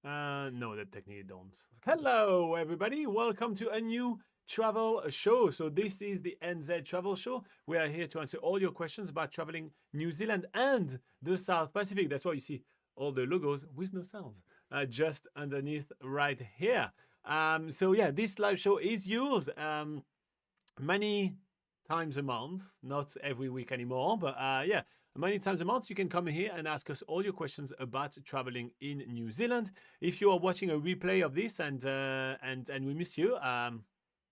sound. No, that technically don't. Hello, everybody. Welcome to a new travel show. So this is the NZ Travel Show. We are here to answer all your questions about traveling New Zealand and the South Pacific. That's why you see all the logos with no sounds just underneath right here. So yeah, this live show is yours. Many times a month, not every week anymore, but yeah, many times a month you can come here and ask us all your questions about traveling in New Zealand. If you are watching a replay of this and we missed you,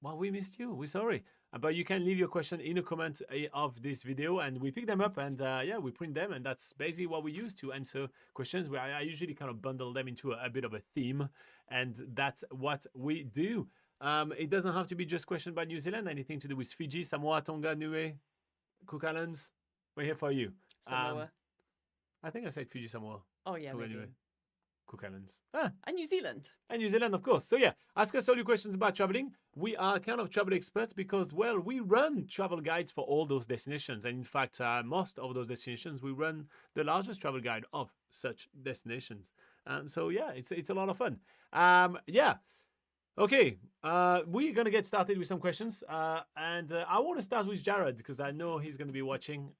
well, we missed you. We're sorry, but you can leave your question in a comment of this video, and we pick them up and yeah, we print them, and that's basically what we use to answer questions. Where I usually kind of bundle them into a bit of a theme, and that's what we do. It doesn't have to be just questions about New Zealand. Anything to do with Fiji, Samoa, Tonga, Niue, Cook Islands. We're here for you. Samoa. I think I said Fiji, Samoa. Oh yeah, Tonga, maybe. Niue, Cook Islands. And New Zealand. And New Zealand, of course. So yeah, ask us all your questions about traveling. We are kind of travel experts because, well, we run travel guides for all those destinations. And in fact, most of those destinations, we run the largest travel guide of such destinations. So yeah, it's a lot of fun. Yeah. Okay, we're going to get started with some questions. And I want to start with Jared because I know he's going to be watching.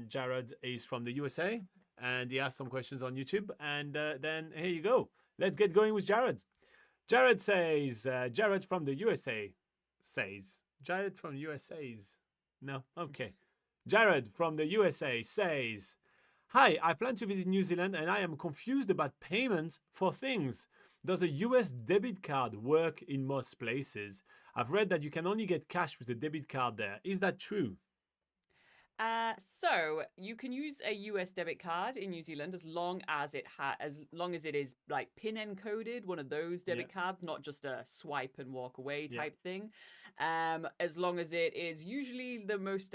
Jared is from the USA and he asked some questions on YouTube. And then here you go. Let's get going with Jared. Jared says, Jared from the USA says, Jared from USA's. No, okay. Jared from the USA says, hi, I plan to visit New Zealand and I am confused about payments for things. Does a US debit card work in most places? I've read that you can only get cash with the debit card there. Is that true? So you can use a US debit card in New Zealand as long as it is like PIN encoded, one of those debit cards, not just a swipe and walk away type thing. As long as it is usually the most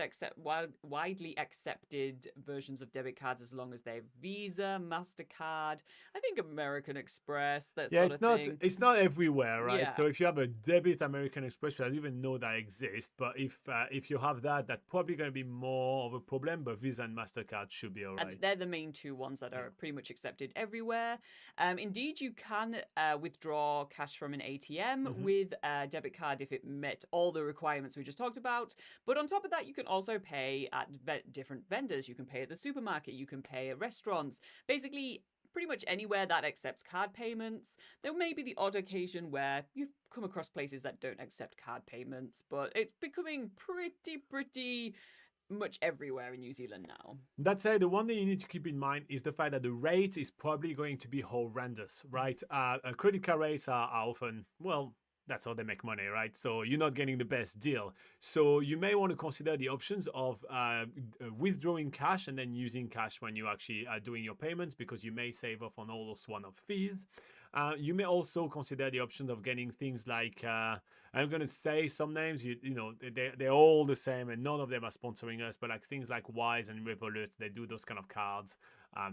widely accepted versions of debit cards, as long as they're Visa, MasterCard, I think American Express, that sort of thing. It's not everywhere, right? Yeah. So if you have a debit American Express, I don't even know that exists. But if you have that, that's probably going to be more of a problem. But Visa and MasterCard should be all right. And they're the main two ones that are pretty much accepted everywhere. Indeed, you can withdraw cash from an ATM with a debit card if it met all the requirements we just talked about. But on top of that, you can also pay at different vendors. You can pay at the supermarket. You can pay at restaurants. Basically, pretty much anywhere that accepts card payments. There may be the odd occasion where you come across places that don't accept card payments, but it's becoming pretty much everywhere in New Zealand now. That said, the one thing you need to keep in mind is the fact that the rate is probably going to be horrendous, right? Credit card rates are often, well, that's how they make money, right? So you're not getting the best deal. So you may want to consider the options of withdrawing cash and then using cash when you actually are doing your payments, because you may save off on all those one-off fees. You may also consider the option of getting things like, I'm going to say some names, you know, they're all the same and none of them are sponsoring us, but like things like Wise and Revolut, they do those kind of cards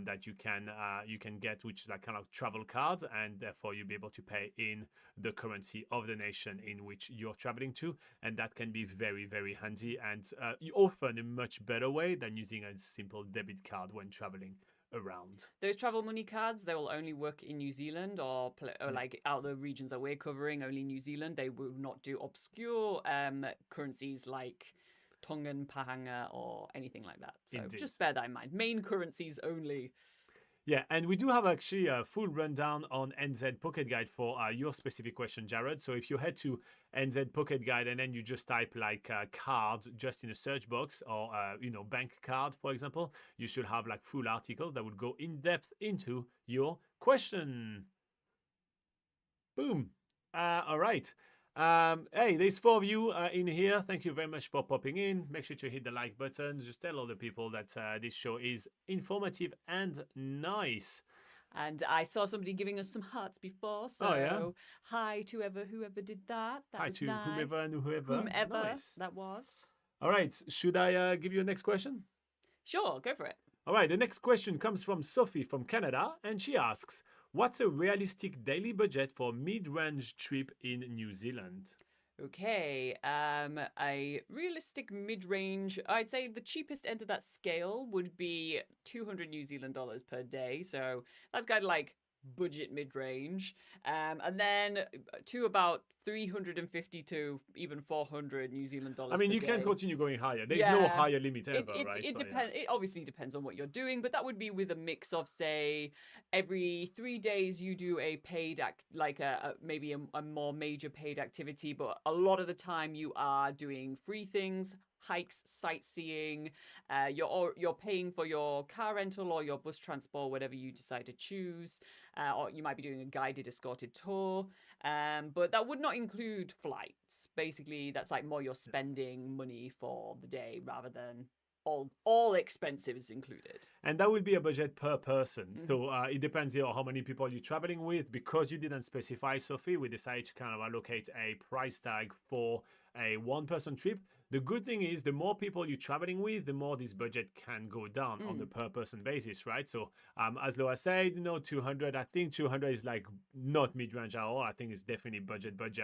that you can get, which is like kind of travel cards, and therefore you'll be able to pay in the currency of the nation in which you're traveling to, and that can be very, very handy and often a much better way than using a simple debit card when traveling around. Those travel money cards, they will only work in New Zealand or like out the regions that we're covering, only New Zealand. They will not do obscure currencies like Tongan pahanga or anything like that. So just bear that in mind. Main currencies only. Yeah, and we do have actually a full rundown on NZ Pocket Guide for your specific question, Jared. So if you head to NZ Pocket Guide and then you just type like card just in a search box, or you know, bank card, for example, you should have like full articles that would go in depth into your question. Boom. All right. Hey, there's 4 of you in here. Thank you very much for popping in. Make sure to hit the like button. Just tell other people that this show is informative and nice. And I saw somebody giving us some hearts before, so hi to whoever did that. Hi to nice. whomever and whoever. Nice. That was. All right, should I give you a next question? Sure, go for it. All right, the next question comes from Sophie from Canada, and she asks, what's a realistic daily budget for a mid-range trip in New Zealand? Okay, a realistic mid-range. I'd say the cheapest end of that scale would be 200 New Zealand dollars per day. So that's kind of like budget mid-range. And then to about 350 to even 400 New Zealand I dollars mean, per you can day. continue going higher. There's no Yeah, higher limit it ever, it right? it But yeah. depends. It obviously depends on what you're doing, but that would be with a mix of, say, every 3 days you do a paid act, like maybe a more major paid activity, but a lot of the time you are doing free things, hikes, sightseeing. You're paying for your car rental or your bus transport, whatever you decide to choose, or you might be doing a guided escorted tour. But that would not include flights. Basically, that's like more you're spending money for the day rather than all expenses included. And that will be a budget per person. So it depends how many people you're traveling with. Because you didn't specify, Sophie, we decided to kind of allocate a price tag for a one-person trip. The good thing is the more people you're traveling with, the more this budget can go down on the per person basis, right? So as Laura said, 200, I think 200 is like not mid-range at all. I think it's definitely budget. But,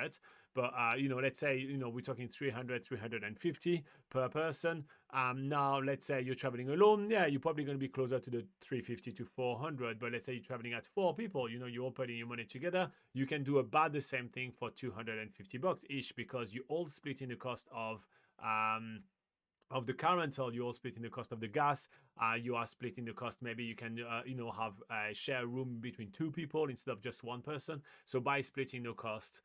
let's say, we're talking 300, 350 per person. Now, let's say you're traveling alone. Yeah, you're probably going to be closer to the 350 to 400. But let's say you're traveling at 4 people, you're all putting your money together. You can do about the same thing for $250 each because you all split in the cost of the car rental. You're all splitting the cost of the gas. You are splitting the cost. Maybe you can, have a share room between 2 people instead of just 1 person. So by splitting the cost,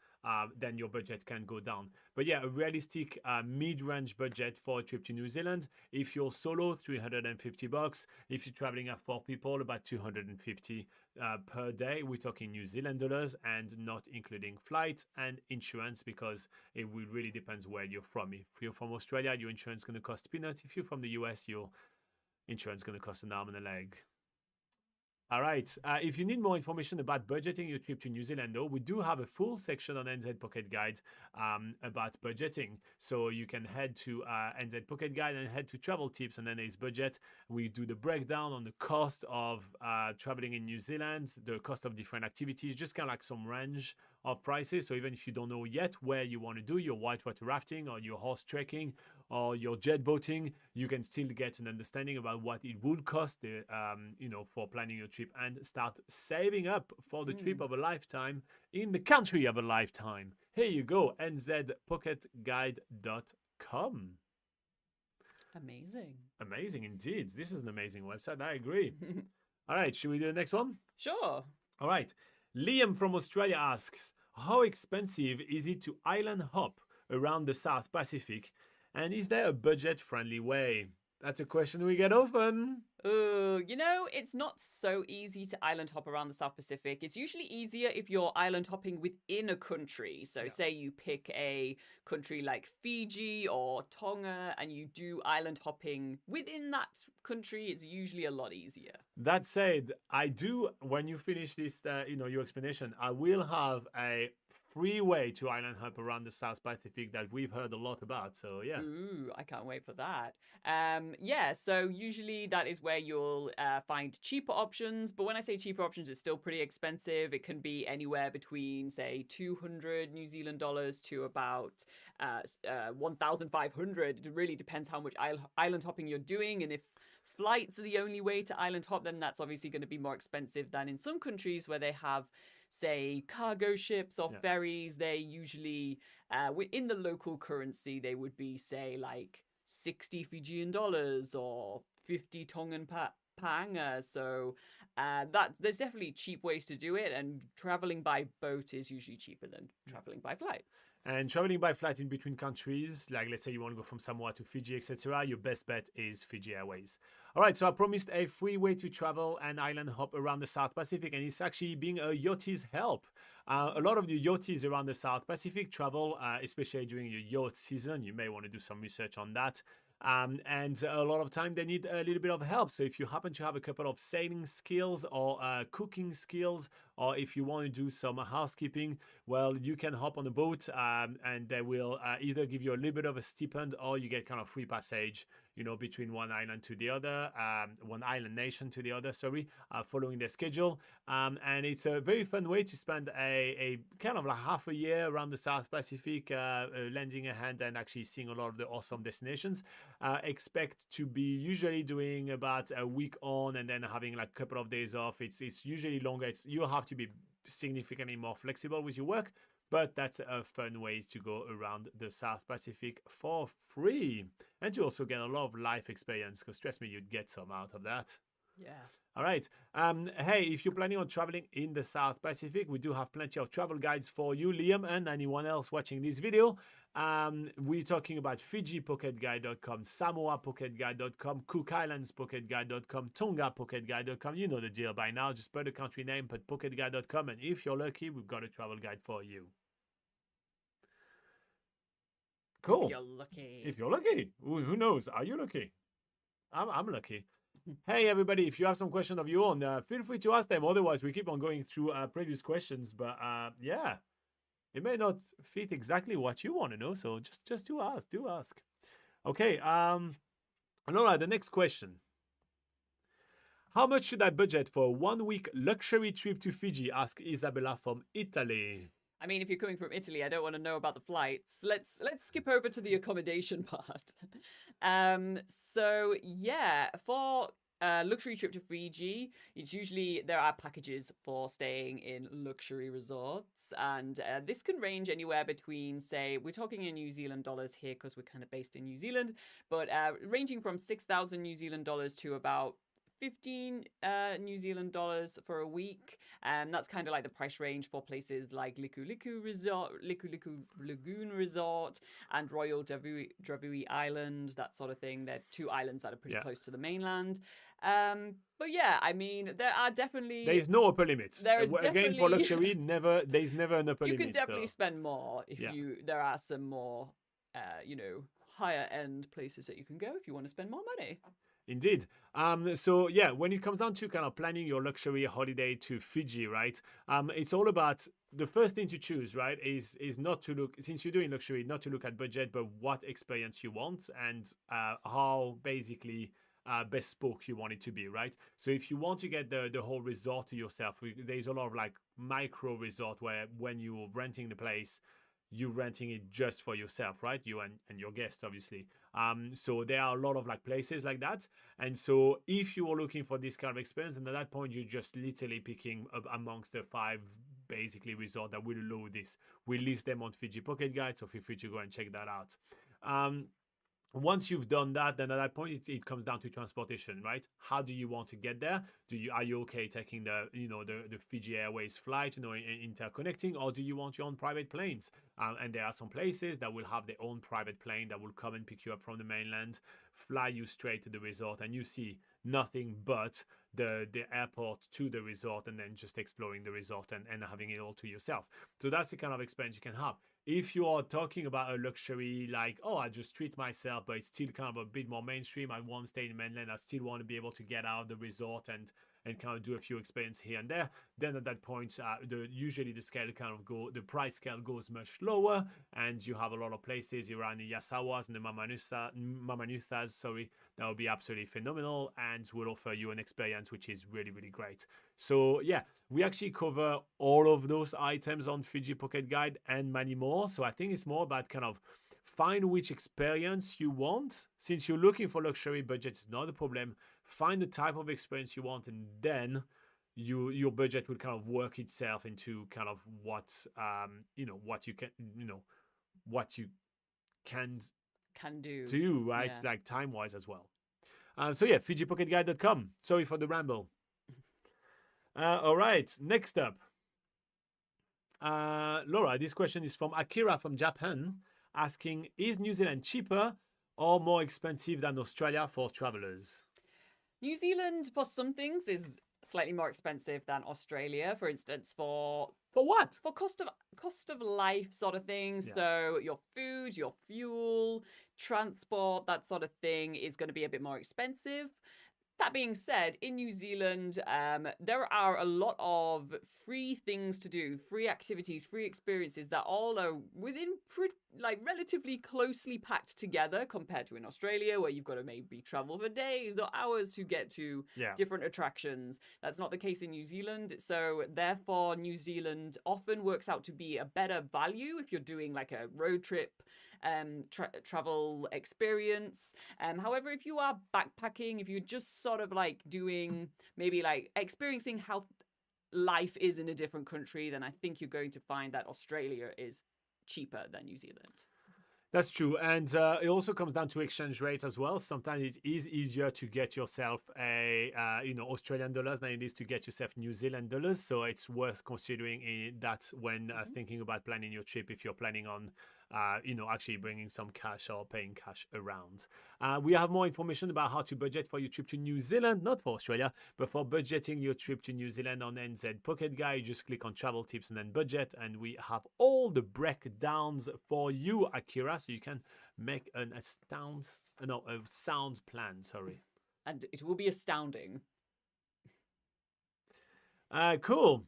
then your budget can go down. But yeah, a realistic mid-range budget for a trip to New Zealand. If you're solo, $350. If you're traveling at 4 people, about 250 per day. We're talking New Zealand dollars and not including flights and insurance because it will really depends where you're from. If you're from Australia, your insurance is going to cost peanuts. If you're from the US, your insurance is going to cost an arm and a leg. All right. If you need more information about budgeting your trip to New Zealand, though, we do have a full section on NZ Pocket Guide about budgeting. So you can head to NZ Pocket Guide and head to travel tips, and then there's budget. We do the breakdown on the cost of traveling in New Zealand, the cost of different activities, just kind of like some range of prices. So even if you don't know yet where you want to do your whitewater rafting or your horse trekking or your jet boating, you can still get an understanding about what it would cost, for planning your trip and start saving up for the trip of a lifetime in the country of a lifetime. Here you go, nzpocketguide.com. Amazing indeed. This is an amazing website. I agree. All right, should we do the next one? Sure. All right. Liam from Australia asks, how expensive is it to island hop around the South Pacific? And is there a budget-friendly way? That's a question we get often. It's not so easy to island hop around the South Pacific. It's usually easier if you're island hopping within a country. So say you pick a country like Fiji or Tonga and you do island hopping within that country, it's usually a lot easier. That said, when you finish this, your explanation, I will have a free way to island hop around the South Pacific that we've heard a lot about. So yeah. Ooh, I can't wait for that. So usually that is where you'll find cheaper options. But when I say cheaper options, it's still pretty expensive. It can be anywhere between, say, 200 New Zealand dollars to about 1,500. It really depends how much island hopping you're doing. And if flights are the only way to island hop, then that's obviously going to be more expensive than in some countries where they have, say, cargo ships or ferries. They usually, in the local currency, they would be, say, like 60 Fijian dollars or 50 Tongan panga. So there's definitely cheap ways to do it, and traveling by boat is usually cheaper than traveling by flights. And traveling by flight in between countries, like let's say you want to go from Samoa to Fiji, etc., your best bet is Fiji Airways. All right, so I promised a free way to travel and island hop around the South Pacific, and it's actually being a yachty's help. A lot of the yachties around the South Pacific travel, especially during your yacht season. You may want to do some research on that. And a lot of time they need a little bit of help. So if you happen to have a couple of sailing skills or cooking skills, or if you want to do some housekeeping, well, you can hop on a boat and they will either give you a little bit of a stipend or you get kind of free passage, between one island to the other, one island nation to the other, sorry, following their schedule. And it's a very fun way to spend a kind of like half a year around the South Pacific, lending a hand and actually seeing a lot of the awesome destinations. Expect to be usually doing about a week on and then having like a couple of days off. It's usually longer. You have to be significantly more flexible with your work, but that's a fun way to go around the South Pacific for free and to also get a lot of life experience, because trust me, you'd get some out of that. Yeah. All right. Hey, if you're planning on traveling in the South Pacific, we do have plenty of travel guides for you, Liam, and anyone else watching this video. We're talking about FijiPocketGuide.com, SamoaPocketGuide.com, Cook Islands Pocketguide.com, Tonga Pocketguide.com. You know the deal by now. Just put the country name, put PocketGuide.com, and if you're lucky, we've got a travel guide for you. Cool. If you're lucky. If you're lucky. Who knows? Are you lucky? I'm lucky. Hey, everybody, if you have some questions of your own, feel free to ask them. Otherwise, we keep on going through previous questions. But yeah, it may not fit exactly what you want to know. So just do ask. Okay. Laura, the next question. How much should I budget for a 1 week luxury trip to Fiji? Ask Isabella from Italy. I mean, if you're coming from Italy, I don't want to know about the flights. Let's skip over to the accommodation part. So yeah, for a luxury trip to Fiji, it's usually there are packages for staying in luxury resorts, and this can range anywhere between, say, we're talking in New Zealand dollars here because we're kind of based in New Zealand, but ranging from 6,000 New Zealand dollars to about 15 New Zealand dollars for a week, and that's kind of like the price range for places like Liku Liku Lagoon Resort and Royal Dravui Island, that sort of thing. They're two islands that are pretty close to the mainland. But yeah, I mean, there is no upper limits. Again, for luxury, there's never an upper limit. You can definitely spend more if there are some more higher end places that you can go if you want to spend more money. Indeed. So yeah, when it comes down to kind of planning your luxury holiday to Fiji, right? It's all about the first thing to choose, right? Is not to look, since you're doing luxury, not to look at budget, but what experience you want and how basically bespoke you want it to be, right? So if you want to get the whole resort to yourself, there's a lot of like micro resort where when you're renting the place, you're renting it just for yourself, right? You and your guests, obviously. So there are a lot of like places like that. And so if you are looking for this kind of experience, and at that point, you're just literally picking up amongst the 5 basically resort that will allow this. We list them on Fiji Pocket Guide, so feel free to go and check that out. Once you've done that, then at that point it comes down to transportation, right? How do you want to get there? Are you okay taking the Fiji Airways flight, interconnecting, or do you want your own private planes? And there are some places that will have their own private plane that will come and pick you up from the mainland, fly you straight to the resort, and you see nothing but the airport to the resort, and then just exploring the resort and having it all to yourself. So that's the kind of experience you can have. If you are talking about a luxury, like, oh, I just treat myself, but it's still kind of a bit more mainstream, I want to stay in mainland, I still want to be able to get out of the resort and kind of do a few experiences here and there, then at that point, usually the price scale goes much lower, and you have a lot of places around the Yasawas and the Mamanuthas, that will be absolutely phenomenal and will offer you an experience which is really, really great. So yeah, we actually cover all of those items on Fiji Pocket Guide and many more. So I think it's more about kind of find which experience you want. Since you're looking for luxury, budget is not a problem. Find the type of experience you want, and then your budget will kind of work itself into kind of what you can do, right? Yeah. Like time wise as well. So yeah, FijiPocketGuide.com. Sorry for the ramble. All right, next up. Laura, this question is from Akira from Japan, asking, is New Zealand cheaper or more expensive than Australia for travelers? New Zealand, for some things, is slightly more expensive than Australia. For instance, for what? For cost of life sort of things. Yeah. So your food, your fuel, transport, that sort of thing is going to be a bit more expensive. That being said, in New Zealand, there are a lot of free things to do, free activities, free experiences that all are within relatively closely packed together compared to in Australia, where you've got to maybe travel for days or hours to get to different attractions. That's not the case in New Zealand. So therefore, New Zealand often works out to be a better value if you're doing like a road trip travel experience. However, if you are backpacking, if you're just sort of like doing maybe like experiencing how life is in a different country, then I think you're going to find that Australia is cheaper than New Zealand. That's true. And it also comes down to exchange rates as well. Sometimes it is easier to get yourself a Australian dollars than it is to get yourself New Zealand dollars. So it's worth considering that when thinking about planning your trip, if you're planning on actually bringing some cash or paying cash around. We have more information about how to budget for your trip to New Zealand, not for Australia, but for budgeting your trip to New Zealand on NZ Pocket Guide. Just click on travel tips and then budget, and we have all the breakdowns for you, Akira, so you can make a sound plan. Sorry, and it will be astounding. Cool.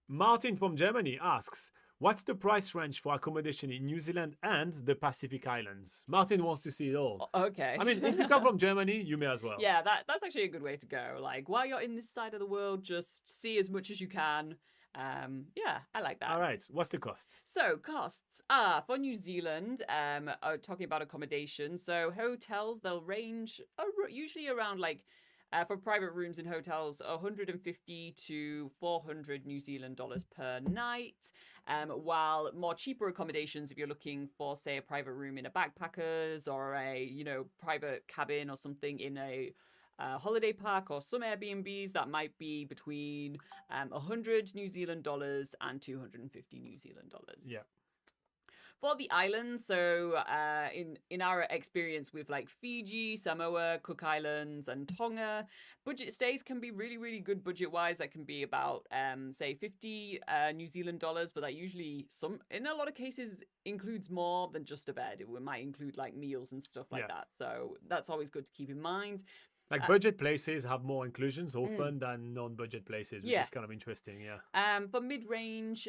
Martin from Germany asks, what's the price range for accommodation in New Zealand and the Pacific Islands? Martin wants to see it all. Okay. I mean, if you come from Germany, you may as well. Yeah, that's actually a good way to go. Like, while you're in this side of the world, just see as much as you can. Yeah, I like that. All right. What's the cost? So costs for New Zealand, talking about accommodation. So hotels, they'll range usually around like, for private rooms in hotels, 150 to 400 New Zealand dollars per night. While more cheaper accommodations, if you're looking for, say, a private room in a backpackers or a, private cabin or something in a holiday park or some Airbnbs, that might be between 100 New Zealand dollars and 250 New Zealand dollars. Yeah. For the islands, so in our experience with like Fiji, Samoa, Cook Islands, and Tonga, budget stays can be really, really good budget-wise. That can be about, say, 50 New Zealand dollars, but that usually in a lot of cases includes more than just a bed. It might include like meals and stuff like that. So that's always good to keep in mind. Like budget places have more inclusions often than non-budget places, which is kind of interesting, yeah. For mid-range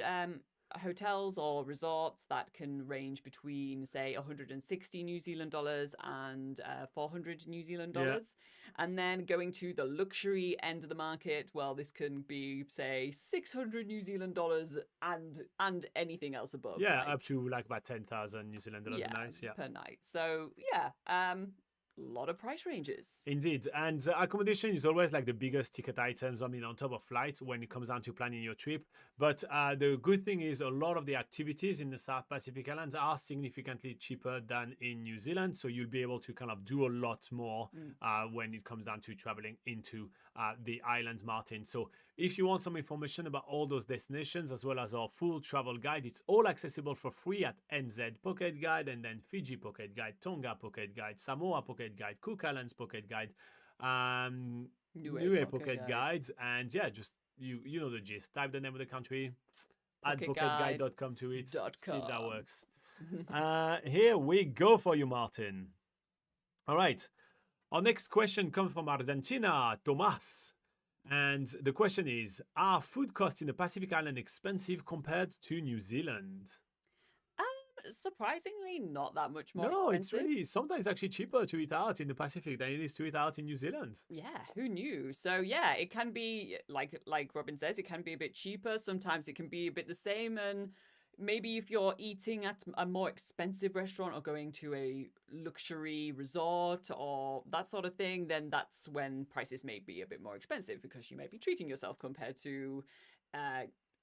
hotels or resorts, that can range between, say, 160 New Zealand dollars and 400 New Zealand dollars. And then going to the luxury end of the market, well, this can be, say, 600 New Zealand dollars and anything else above. Yeah, up to like about 10,000 New Zealand dollars a night. Yeah, per night. So a lot of price ranges. Indeed. And accommodation is always like the biggest ticket items, on top of flights when it comes down to planning your trip. But the good thing is a lot of the activities in the South Pacific Islands are significantly cheaper than in New Zealand. So you'll be able to kind of do a lot more when it comes down to traveling into the islands, Martin. So if you want some information about all those destinations, as well as our full travel guide, it's all accessible for free at NZ Pocket Guide, and then Fiji Pocket Guide, Tonga Pocket Guide, Samoa Pocket Guide, Cook Islands Pocket Guide, Niue Pocket Guide. And yeah, just you know the gist. Type the name of the country, add pocketguide.com to it, see if that works. Here we go for you, Martin. All right. Our next question comes from Argentina, Tomas. And the question is, are food costs in the Pacific Island expensive compared to New Zealand? Surprisingly, not that much more No, expensive. it's sometimes actually cheaper to eat out in the Pacific than it is to eat out in New Zealand. Yeah, who knew? So yeah, it can be, like Robin says, it can be a bit cheaper. Sometimes it can be a bit the same. And maybe if you're eating at a more expensive restaurant or going to a luxury resort or that sort of thing, then that's when prices may be a bit more expensive, because you may be treating yourself compared to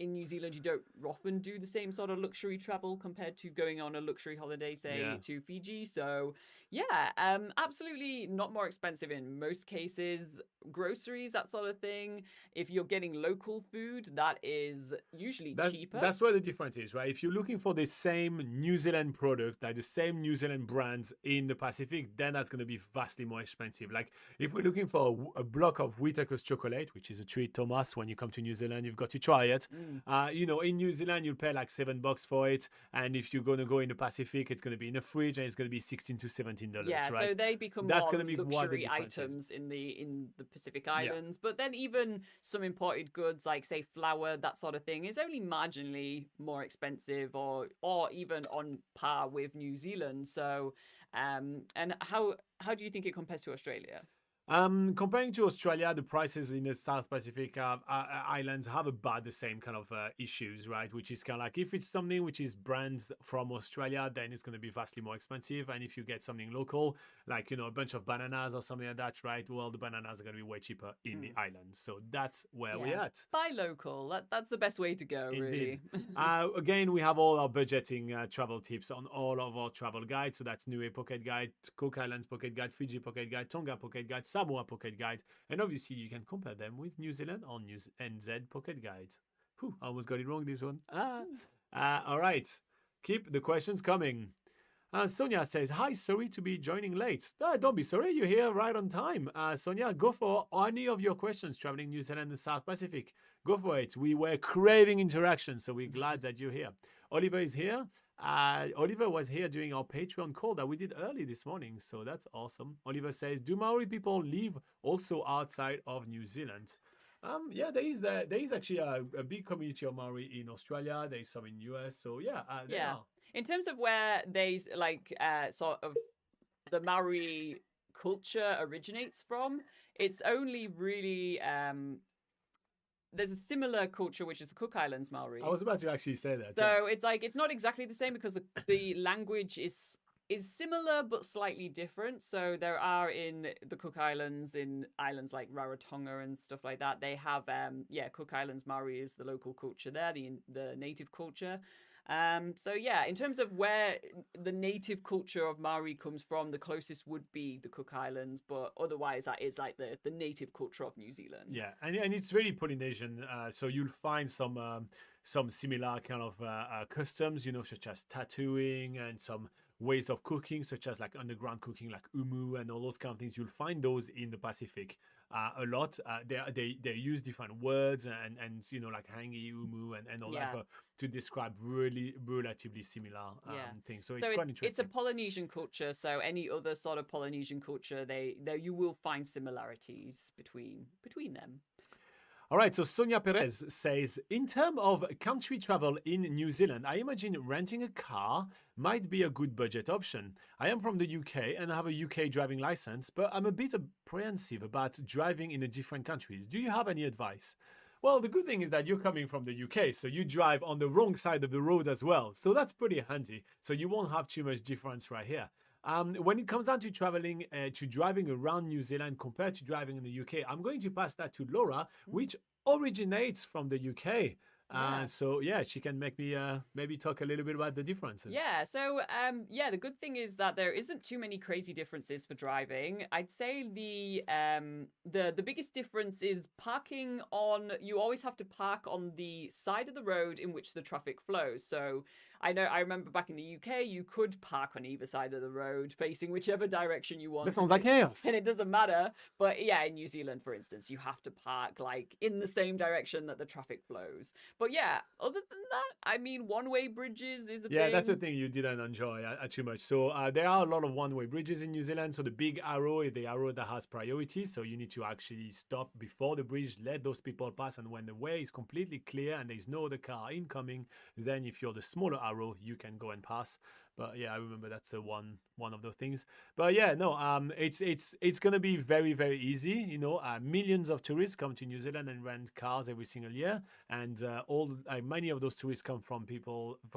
in New Zealand, you don't often do the same sort of luxury travel compared to going on a luxury holiday, say, to Fiji. So yeah, absolutely not more expensive in most cases. Groceries, that sort of thing. If you're getting local food, that is usually cheaper. That's where the difference is, right? If you're looking for the same New Zealand product, like the same New Zealand brands in the Pacific, then that's going to be vastly more expensive. Like if we're looking for a block of Whittaker's chocolate, which is a treat, Thomas, when you come to New Zealand, you've got to try it. In New Zealand, you'll pay like $7 for it. And if you're going to go in the Pacific, it's going to be in a fridge and it's going to be $16 to $17, Yeah, right? so they become That's more gonna be what the luxury difference is. items in the Pacific Islands. But then even some imported goods like say flour, that sort of thing, is only marginally more expensive or even on par with New Zealand. So and how do you think it compares to Australia? Comparing to Australia, the prices in the South Pacific islands have about the same kind of issues, right? Which is kind of like if it's something which is brands from Australia, then it's going to be vastly more expensive. And if you get something local, like, a bunch of bananas or something like that, right? Well, the bananas are going to be way cheaper in the islands. So that's where we're at. Buy local. That's the best way to go, Indeed. really. Again, we have all our budgeting travel tips on all of our travel guides. So that's Niue Pocket Guide, Cook Islands Pocket Guide, Fiji Pocket Guide, Tonga Pocket Guide, Samoa Pocket Guide, and obviously you can compare them with New Zealand or NZ Pocket Guide. Whew, I almost got it wrong this one. All right, keep the questions coming. Sonia says, hi, sorry to be joining late. Don't be sorry, you're here right on time. Sonia, go for any of your questions traveling New Zealand and the South Pacific. Go for it. We were craving interaction, so we're glad that you're here. Oliver is here. Oliver was here during our Patreon call that we did early this morning, so that's awesome. Oliver says, do Maori people live also outside of New Zealand? Yeah, there is actually a big community of Maori in Australia. There is some in US, so yeah, there are. In terms of where they sort of the Maori culture originates from, it's only really there's a similar culture, which is the Cook Islands Maori. I was about to actually say that. So it's like it's not exactly the same because the language is similar but slightly different. So there are in the Cook Islands, in islands like Rarotonga and stuff like that, they have Cook Islands Maori is the local culture there, the native culture. So yeah, in terms of where the native culture of Maori comes from, the closest would be the Cook Islands, but otherwise that is like the native culture of New Zealand. Yeah, and it's really Polynesian. So you'll find some similar kind of customs, such as tattooing and some ways of cooking, such as like underground cooking, like umu and all those kind of things. You'll find those in the Pacific a lot. They use different words and like hangi, umu, and all that, but to describe really relatively similar things. So it's quite interesting. It's a Polynesian culture. So any other sort of Polynesian culture, you will find similarities between them. All right, so Sonia Perez says, in terms of country travel in New Zealand, I imagine renting a car might be a good budget option. I am from the UK and I have a UK driving license, but I'm a bit apprehensive about driving in the different countries. Do you have any advice? Well, the good thing is that you're coming from the UK, so you drive on the wrong side of the road as well. So that's pretty handy. So you won't have too much difference right here. When it comes down to driving around New Zealand compared to driving in the UK, I'm going to pass that to Laura, which originates from the UK. So yeah, she can make me maybe talk a little bit about the differences. Yeah. So the good thing is that there isn't too many crazy differences for driving. I'd say the biggest difference is parking on. You always have to park on the side of the road in which the traffic flows. So I remember back in the UK, you could park on either side of the road, facing whichever direction you want. That sounds like chaos. And it doesn't matter. But yeah, in New Zealand, for instance, you have to park like in the same direction that the traffic flows. But yeah, other than that, I mean, one-way bridges is a thing. Yeah, that's the thing you didn't enjoy too much. So there are a lot of one-way bridges in New Zealand. So the big arrow is the arrow that has priority. So you need to actually stop before the bridge, let those people pass. And when the way is completely clear and there's no other car incoming, then if you're the smaller arrow, you can go and pass. But yeah, I remember that's one of the things. But yeah, no, it's gonna be very, very easy. Millions of tourists come to New Zealand and rent cars every single year, and many of those tourists come from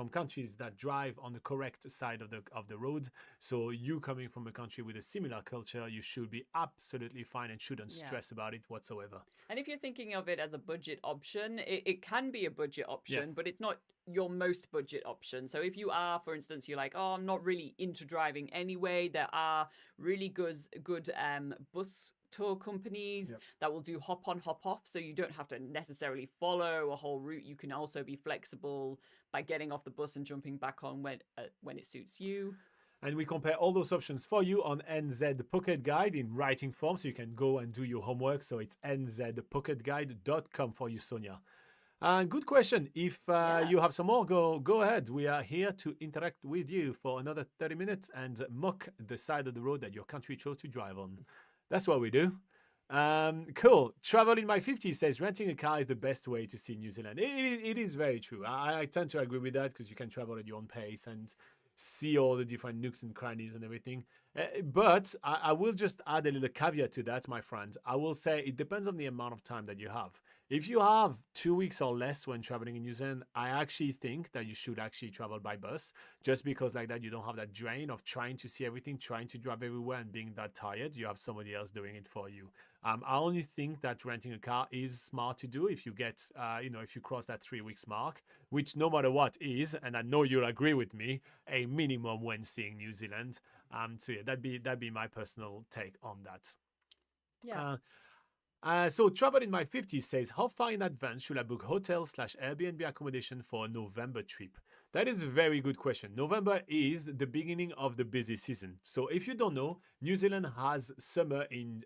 countries that drive on the correct side of the road. So you coming from a country with a similar culture, you should be absolutely fine and shouldn't stress about it whatsoever. And if you're thinking of it as a budget option, it can be a budget option, but it's not your most budget option. So if you are, for instance, you're like, oh, I'm not really into driving anyway, there are really good bus tour companies that will do hop on, hop off. So you don't have to necessarily follow a whole route. You can also be flexible by getting off the bus and jumping back on when it suits you. And we compare all those options for you on NZ Pocket Guide in writing form, so you can go and do your homework. So it's nzpocketguide.com for you, Sonia. Good question. If Yeah. you have some more, go ahead. We are here to interact with you for another 30 minutes and mock the side of the road that your country chose to drive on. That's what we do. Cool. Travel in my 50s says renting a car is the best way to see New Zealand. It is very true. I tend to agree with that because you can travel at your own pace and see all the different nooks and crannies and everything. But I will just add a little caveat to that, my friend. I will say it depends on the amount of time that you have. If you have 2 weeks or less when traveling in New Zealand, I actually think that you should actually travel by bus, just because like that you don't have that drain of trying to see everything, trying to drive everywhere and being that tired. You have somebody else doing it for you. I only think that renting a car is smart to do if you get, if you cross that 3 weeks mark, which no matter what is, and I know you'll agree with me, a minimum when seeing New Zealand. So yeah, that'd be my personal take on that. Yeah. So Travel in my 50s says, how far in advance should I book hotel/Airbnb accommodation for a November trip? That is a very good question. November is the beginning of the busy season. So if you don't know, New Zealand has summer in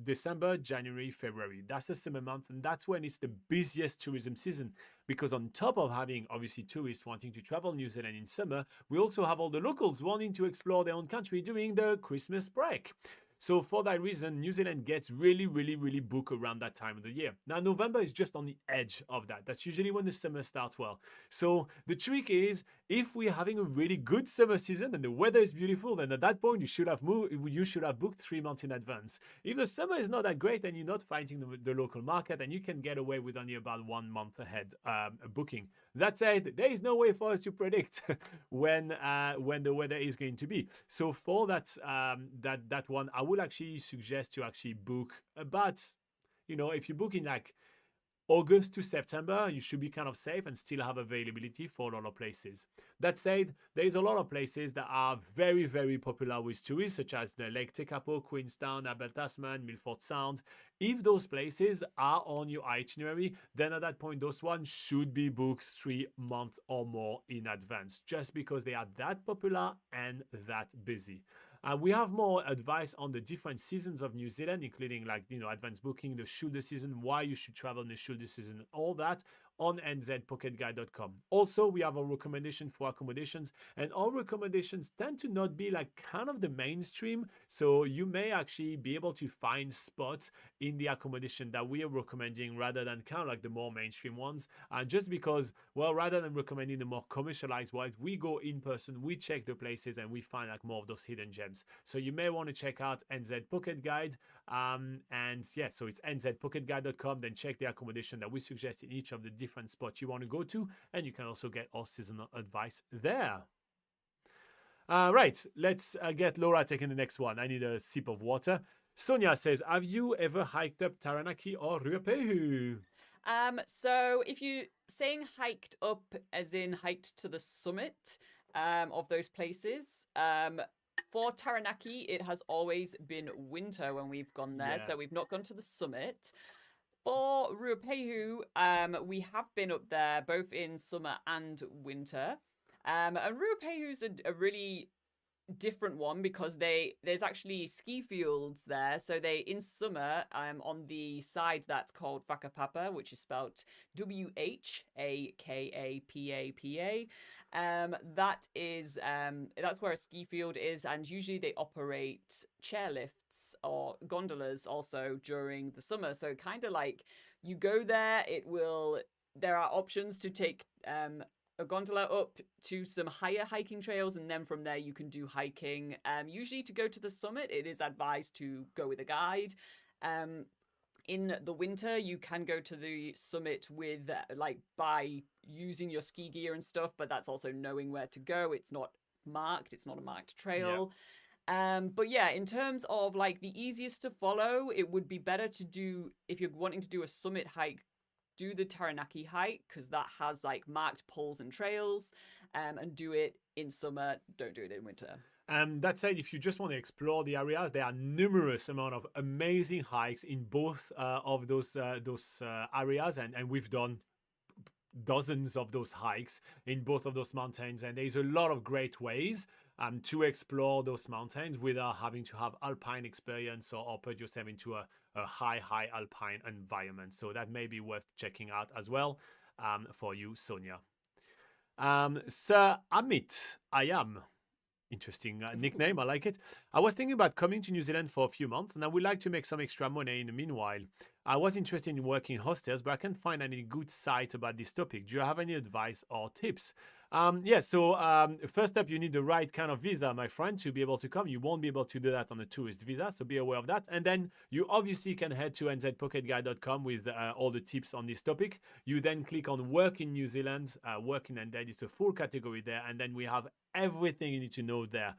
December, January, February. That's the summer month, and that's when it's the busiest tourism season. Because on top of having obviously tourists wanting to travel New Zealand in summer, we also have all the locals wanting to explore their own country during the Christmas break. So for that reason, New Zealand gets really, really, really booked around that time of the year. Now, November is just on the edge of that. That's usually when the summer starts well. So the trick is, if we're having a really good summer season and the weather is beautiful, then at that point you should have booked 3 months in advance. If the summer is not that great and you're not finding the local market, then you can get away with only about 1 month ahead booking. That said, there is no way for us to predict when the weather is going to be. So for that one, I would actually suggest to actually book about, if you book in like August to September, you should be kind of safe and still have availability for a lot of places. That said, there is a lot of places that are very, very popular with tourists, such as the Lake Tekapo, Queenstown, Abel Tasman, Milford Sound. If those places are on your itinerary, then at that point, those ones should be booked 3 months or more in advance, just because they are that popular and that busy. We have more advice on the different seasons of New Zealand, including advanced booking, the shoulder season, why you should travel in the shoulder season, all that on nzpocketguide.com. Also, we have a recommendation for accommodations, and all recommendations tend to not be like kind of the mainstream. So you may actually be able to find spots in the accommodation that we are recommending rather than kind of like the more mainstream ones. Just because, well, rather than recommending the more commercialized ones, we go in person, we check the places, and we find like more of those hidden gems. So you may want to check out NZ Pocket Guide. And yeah, so it's nzpocketguide.com. Then check the accommodation that we suggest in each of the different spots you want to go to, and you can also get our seasonal advice there. Right, let's get Laura taking the next one. I need a sip of water. Sonia says, have you ever hiked up Taranaki or Ruapehu? So if you saying hiked up as in hiked to the summit of those places, for Taranaki, it has always been winter when we've gone there, so we've not gone to the summit. For Ruapehu, we have been up there both in summer and winter. And Ruapehu's a really different one because there's actually ski fields there. So they in summer on the side that's called Whakapapa, which is spelled Wakapapa. That's where a ski field is, and usually they operate chairlifts or gondolas also during the summer. So kind of like you go there, there are options to take a gondola up to some higher hiking trails, and then from there you can do hiking. Usually to go to the summit, it is advised to go with a guide. In the winter, you can go to the summit with by using your ski gear and stuff, but that's also knowing where to go. It's not marked. It's not a marked trail. Yeah. But yeah, in terms of like the easiest to follow, it would be better to do, if you're wanting to do a summit hike, do the Taranaki hike, because that has like marked poles and trails, and do it in summer. Don't do it in winter. That said, if you just want to explore the areas, there are numerous amount of amazing hikes in both of those areas, and we've done dozens of those hikes in both of those mountains, and there's a lot of great ways to explore those mountains without having to have alpine experience or put yourself into a high alpine environment. So that may be worth checking out as well for you, Sonia. Sir Amit, I am. Interesting nickname, I like it. I was thinking about coming to New Zealand for a few months and I would like to make some extra money in the meanwhile. I was interested in working in hostels, but I can't find any good site about this topic. Do you have any advice or tips? So first up, you need the right kind of visa, my friend, to be able to come. You won't be able to do that on a tourist visa, so be aware of that. And then you obviously can head to nzpocketguide.com with all the tips on this topic. You then click on Work in New Zealand, Working, and then it's a full category there. And then we have everything you need to know there.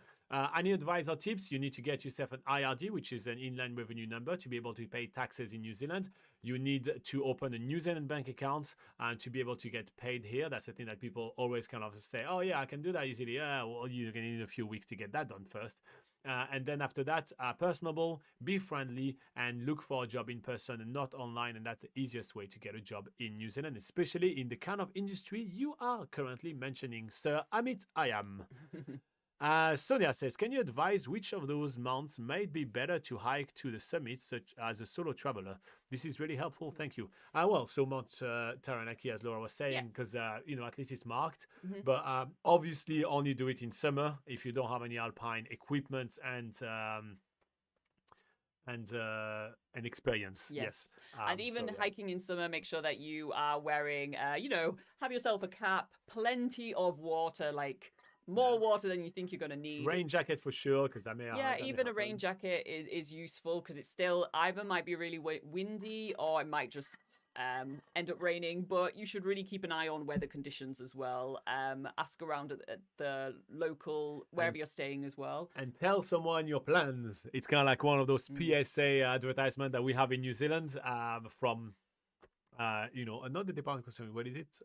Any advice or tips? You need to get yourself an IRD, which is an inland revenue number, to be able to pay taxes in New Zealand. You need to open a New Zealand bank account to be able to get paid here. That's the thing that people always kind of say, oh yeah, I can do that easily. Yeah, well, you're going to need a few weeks to get that done first. And then after that, personable, be friendly, and look for a job in person and not online. And that's the easiest way to get a job in New Zealand, especially in the kind of industry you are currently mentioning. Sir Amit, I am. Sonia says, can you advise which of those mounts might be better to hike to the summits such as a solo traveler? This is really helpful. Thank you. Well, so Mount Taranaki, as Laura was saying, because, at least it's marked. But obviously only do it in summer if you don't have any alpine equipment and experience. Yes. And even hiking in summer, make sure that you are wearing, have yourself a cap, plenty of water, like more water than you think you're going to need. Rain jacket for sure, because that may even a rain jacket is useful because it's still either might be really windy or it might just end up raining, but you should really keep an eye on weather conditions as well. Ask around at the local, wherever you're staying as well. And tell someone your plans. It's kind of like one of those PSA advertisements that we have in New Zealand from another department concern. What is it?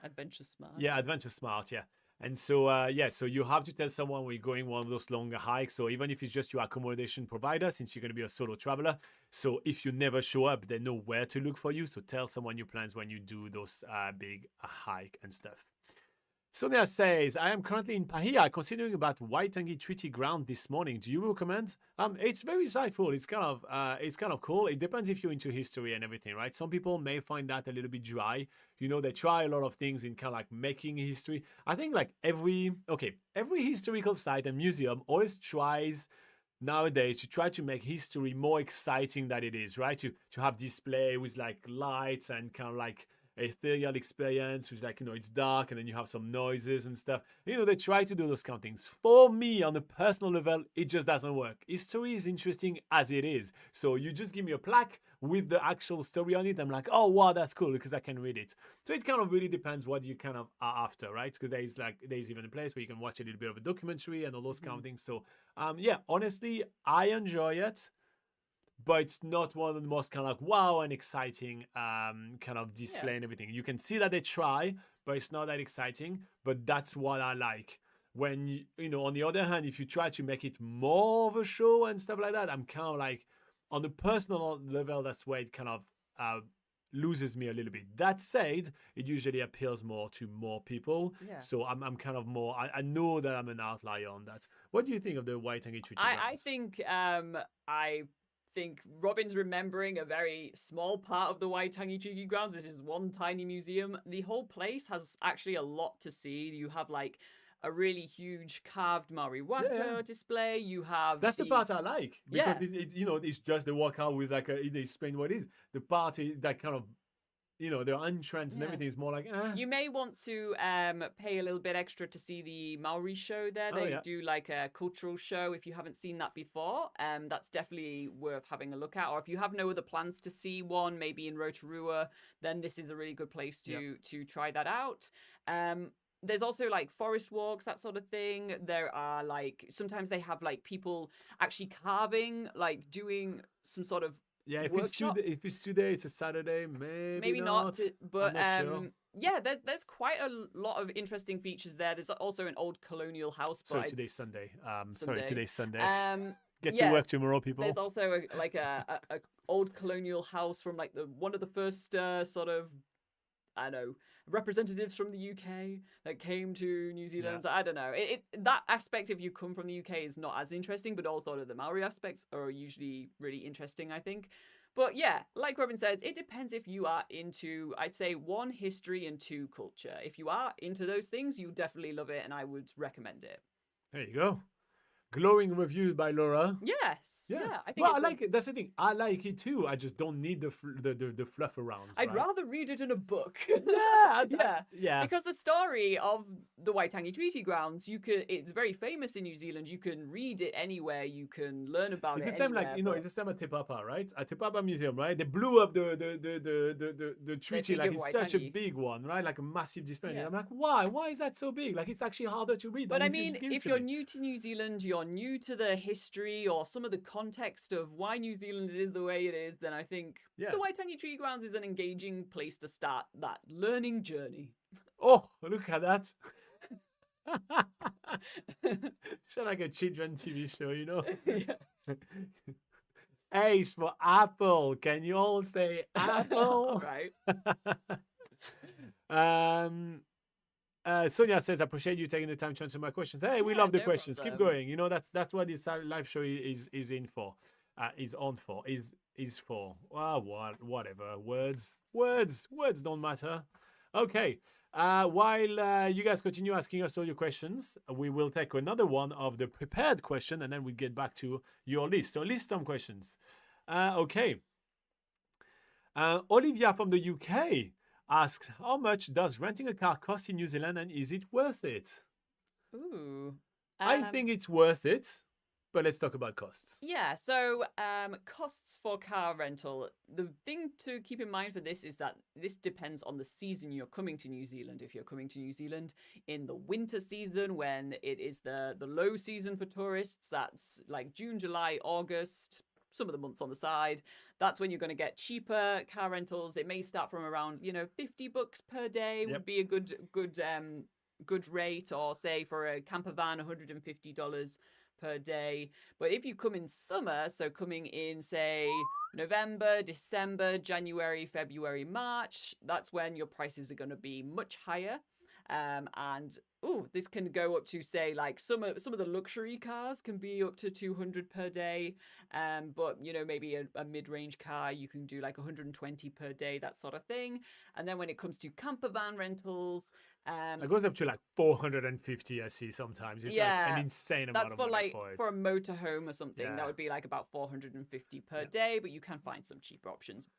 Adventure Smart. Yeah, Adventure Smart, yeah. And so, so you have to tell someone when you're going one of those longer hikes. So even if it's just your accommodation provider, since you're going to be a solo traveler. So if you never show up, they know where to look for you. So tell someone your plans when you do those big hike and stuff. Sonia says, I am currently in Pahia considering about Waitangi Treaty Ground this morning. Do you recommend? It's very insightful. It's kind of cool. It depends if you're into history and everything, right? Some people may find that a little bit dry. They try a lot of things in kind of like making history. I think like every historical site and museum always tries nowadays to try to make history more exciting than it is, right? To have display with like lights and kind of like ethereal experience, which like, it's dark and then you have some noises and stuff. They try to do those kind of things. For me, on a personal level, it just doesn't work. History is interesting as it is. So you just give me a plaque with the actual story on it. I'm like, oh, wow, that's cool because I can read it. So it kind of really depends what you kind of are after, right? Because there's even a place where you can watch a little bit of a documentary and all those kind of things. So honestly, I enjoy it. But it's not one of the most kind of like wow and exciting kind of display and everything. You can see that they try, but it's not that exciting. But that's what I like. When on the other hand, if you try to make it more of a show and stuff like that, I'm kind of like on the personal level, that's where it kind of loses me a little bit. That said, it usually appeals more to more people. Yeah. So I'm kind of more. I know that I'm an outlier on that. What do you think of the Waitangi Treaty? I think Robin's remembering a very small part of the Waitangi Treaty Grounds. This is one tiny museum. The whole place has actually a lot to see. You have like a really huge carved Maori waka display. You have the part I like because it's just the walkout with like they explain what it is. The part that kind of their entrance and everything is more like. You may want to pay a little bit extra to see the Maori show there. They do like a cultural show. If you haven't seen that before, that's definitely worth having a look at. Or if you have no other plans to see one, maybe in Rotorua, then this is a really good place to try that out. There's also like forest walks, that sort of thing. There are like sometimes they have like people actually carving, like doing some sort of if it's today, it's a Saturday, maybe not. But there's quite a lot of interesting features there. There's also an old colonial house. Sorry, today's Sunday. Today's Sunday. Get to work tomorrow, people. There's also a old colonial house from like one of the first sort of I don't know, representatives from the UK that came to New Zealand. I don't know. That aspect, if you come from the UK, is not as interesting, but also the Maori aspects are usually really interesting, I think. But yeah, like Robin says, it depends if you are into, I'd say, 1, history, and 2, culture. If you are into those things, you definitely love it, and I would recommend it. There you go. Glowing review by Laura. Yes. Yeah. I think well, I like it. That's the thing. I like it too. I just don't need the fluff around. I'd rather read it in a book. Yeah. Because the story of the Waitangi Treaty Grounds, it's very famous in New Zealand. You can read it anywhere. You can learn about it's it. The same, anywhere, it's the same at Te Papa, right? At Te Papa Museum, right? They blew up the treaty like it's such a big one, right? Like a massive display. And I'm like, why? Why is that so big? Like it's actually harder to read. But I mean, if you're new to New Zealand, you're new to the history or some of the context of why New Zealand is the way it is, then I think the Waitangi Treaty Grounds is an engaging place to start that learning journey. Oh, look at that. Sound like a children's TV show, you know? Yes. Ace for apple. Can you all say apple? Right. Sonia says, I appreciate you taking the time to answer my questions. Hey, we love the questions. Problem. Keep going. You know, that's what this live show is in for. Is for. Whatever. Words don't matter. Okay. While you guys continue asking us all your questions, we will take another one of the prepared question, and then we get back to your list. So list some questions. Okay. Olivia from the UK asks, how much does renting a car cost in New Zealand, and is it worth it? Ooh. I think it's worth it, but let's talk about costs. Yeah, so costs for car rental. The thing to keep in mind for this is that this depends on the season you're coming to New Zealand. If you're coming to New Zealand in the winter season, when it is the low season for tourists, that's like June, July, August, some of the months on the side, that's when you're going to get cheaper car rentals. It may start from around, $50 per day would be a good rate, or say for a camper van, $150 per day. But if you come in summer, so coming in, say, November, December, January, February, March, that's when your prices are going to be much higher. And this can go up to, say, like some of the luxury cars can be up to $200 per day. But maybe a mid-range car, you can do like $120 per day, that sort of thing. And then when it comes to camper van rentals, it goes up to like $450. I see sometimes. It's like an insane amount of money for it. For a motorhome or something, that would be like about $450 per day. But you can find some cheaper options.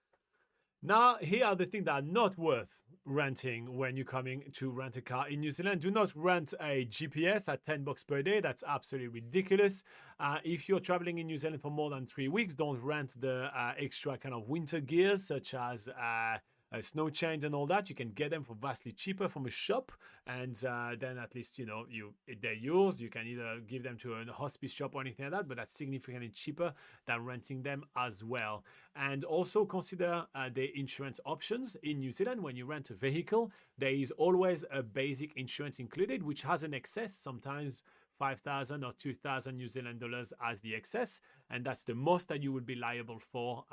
Now, here are the things that are not worth renting when you're coming to rent a car in New Zealand. Do not rent a GPS at $10 per day. That's absolutely ridiculous. If you're traveling in New Zealand for more than 3 weeks, don't rent the extra kind of winter gears, such as snow chains and all that. You can get them for vastly cheaper from a shop, and then at least they're yours. You can either give them to a hospice shop or anything like that, but that's significantly cheaper than renting them as well. And also consider the insurance options in New Zealand. When you rent a vehicle, there is always a basic insurance included, which has an excess, sometimes 5,000 or 2,000 New Zealand dollars as the excess, and that's the most that you would be liable for,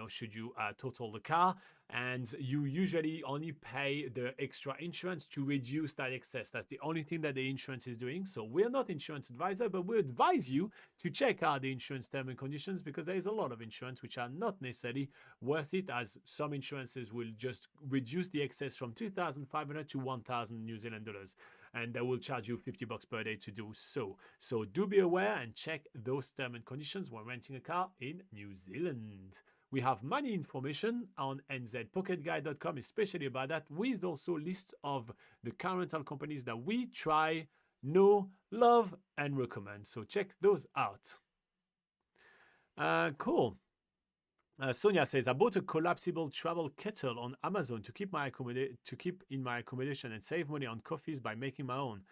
should you total the car. And you usually only pay the extra insurance to reduce that excess. That's the only thing that the insurance is doing. So we're not insurance advisor, but we advise you to check out the insurance terms and conditions, because there is a lot of insurance which are not necessarily worth it, as some insurances will just reduce the excess from 2,500 to 1,000 New Zealand dollars, and they will charge you $50 per day to do so. So do be aware and check those terms and conditions when renting a car in New Zealand. We have many information on nzpocketguide.com, especially about that, with also lists of the car rental companies that we try, know, love, and recommend. So check those out. Cool. Sonia says, I bought a collapsible travel kettle on Amazon to keep in my accommodation and save money on coffees by making my own.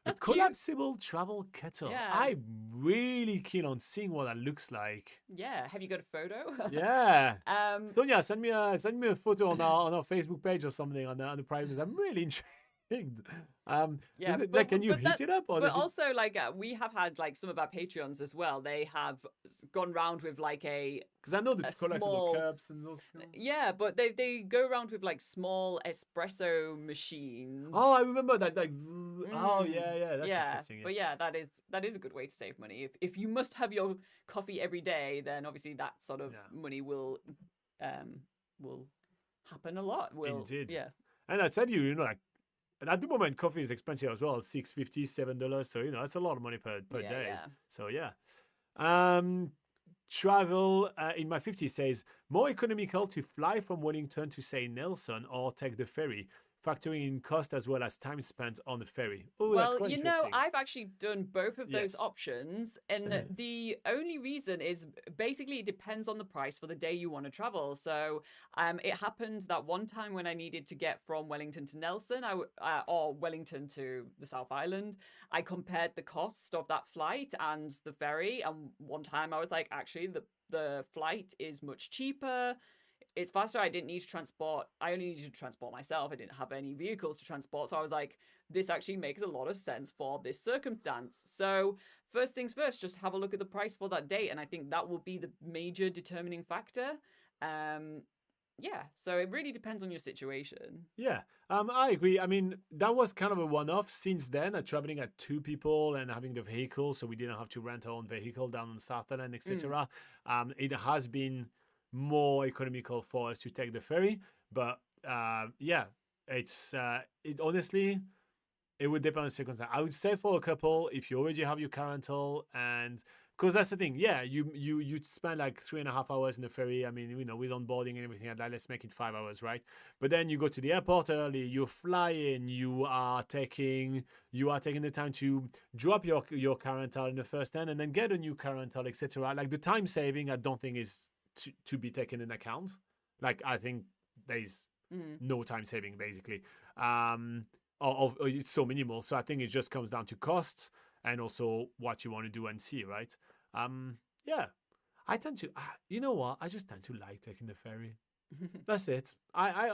That's a collapsible travel kettle. Yeah. I'm really keen on seeing what that looks like. Yeah. Have you got a photo? Yeah. Sonia, send me a photo on our Facebook page or something on the private. I'm really intrigued. rigged. Yeah, Like, can you heat it up, or but does it? also like we have had like some of our Patreons as well. They have gone round with like Because I know the a collectible small cups and those things. yeah, but they go around with like small espresso machines. Oh, I remember that. Like, oh Mm, yeah, that's yeah, interesting. Yeah. but yeah, that is a good way to save money. If you must have your coffee every day, then obviously that sort of Yeah. money will happen a lot. Will Indeed. yeah. And I said you know, like at the moment, coffee is expensive as well, $6.50, $7. So that's a lot of money per Yeah, day. yeah. So yeah. Um, Travel in my 50s says more economical to fly from Wellington to say Nelson or take the ferry, factoring in cost as well as time spent on the ferry. Oh, that's Well, quite you know, interesting. I've actually done both of those Yes. options, and the only reason is basically it depends on the price for the day you want to travel. So, it happened that one time when I needed to get from Wellington to Nelson, or Wellington to the South Island, I compared the cost of that flight and the ferry, and one time I was like, actually, the flight is much cheaper. It's faster. I didn't need to transport. I only needed to transport myself. I didn't have any vehicles to transport. So I was like, this actually makes a lot of sense for this circumstance. So, first things first, just have a look at the price for that date. And I think that will be the major determining factor. Yeah. So it really depends on your situation. Yeah, I agree. I mean, that was kind of a one-off. Since then, traveling at two people and having the vehicle, so we didn't have to rent our own vehicle down on South Island, etc. It has been more economical for us to take the ferry, but yeah, it honestly it would depend on the circumstance. I would say for a couple, if you already have your car rental, and because that's the thing, yeah, you'd spend like 3.5 hours in the ferry. I mean, with onboarding and everything like that, let's make it 5 hours, right? But then you go to the airport early, you're flying, you are taking the time to drop your car rental in the first hand and then get a new car rental, etc. Like the time saving, I don't think is to be taken in account. Like I think there's no time saving basically. Or it's so minimal. So I think it just comes down to costs and also what you want to do and see, right? Yeah. I tend to, you know what? I just tend to like taking the ferry. That's it. I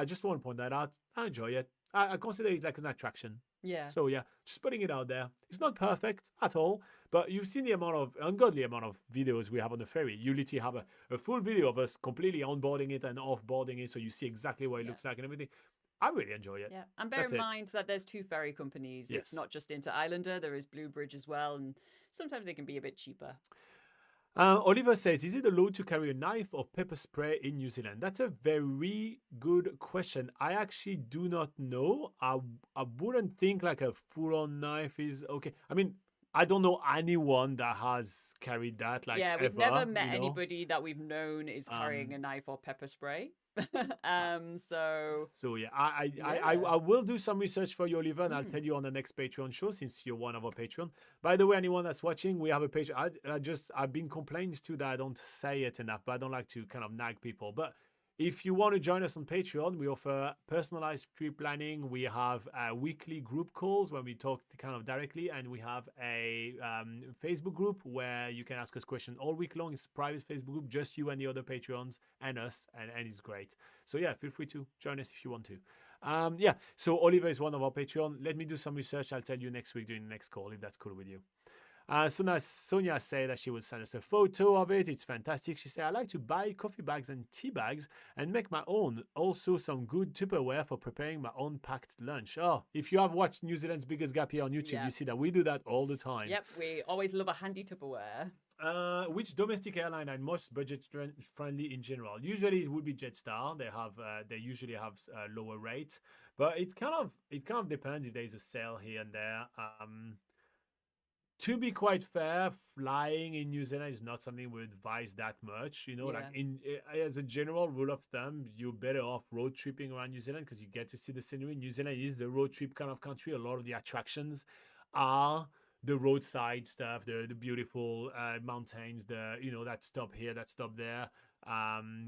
just want to point that out. I enjoy it. I consider it like an attraction. Yeah. So yeah, just putting it out there. It's not perfect at all, but you've seen the ungodly amount of videos we have on the ferry. You literally have a full video of us completely onboarding it and offboarding it, so you see exactly what it looks like and everything. I really enjoy it. Yeah, and bear in mind that there's two ferry companies. Yes. It's not just into Islander. There is Blue Bridge as well, and sometimes they can be a bit cheaper. Oliver says, is it allowed to carry a knife or pepper spray in New Zealand? That's a very good question. I actually do not know. I wouldn't think like a full-on knife is okay. I mean, I don't know anyone that has carried that. Like, yeah, we've ever, never met anybody that we've known is carrying a knife or pepper spray. So yeah, I will do some research for you, Oliver, and I'll tell you on the next Patreon show since you're one of our Patreon. By the way, anyone that's watching, we have a Patreon. I've been complained to that I don't say it enough, but I don't like to kind of nag people. But if you want to join us on Patreon, we offer personalized trip planning. We have weekly group calls where we talk kind of directly, and we have a Facebook group where you can ask us questions all week long. It's a private Facebook group, just you and the other Patreons and us, and it's great. So yeah, feel free to join us if you want to. Yeah, so Oliver is one of our Patreon. Let me do some research. I'll tell you next week during the next call if that's cool with you. Sonia said that she would send us a photo of it. It's fantastic. She said, I like to buy coffee bags and tea bags and make my own. Also, some good Tupperware for preparing my own packed lunch. Oh, if you have watched New Zealand's Biggest Gap here on YouTube, you see that we do that all the time. Yep, we always love a handy Tupperware. Which domestic airline are most budget friendly in general? Usually it would be Jetstar. They usually have lower rates, but it kind of depends if there's a sale here and there. To be quite fair, flying in New Zealand is not something we advise that much. Like as a general rule of thumb, you're better off road tripping around New Zealand because you get to see the scenery. New Zealand is the road trip kind of country. A lot of the attractions are the roadside stuff, the beautiful mountains, that stop here, that stop there,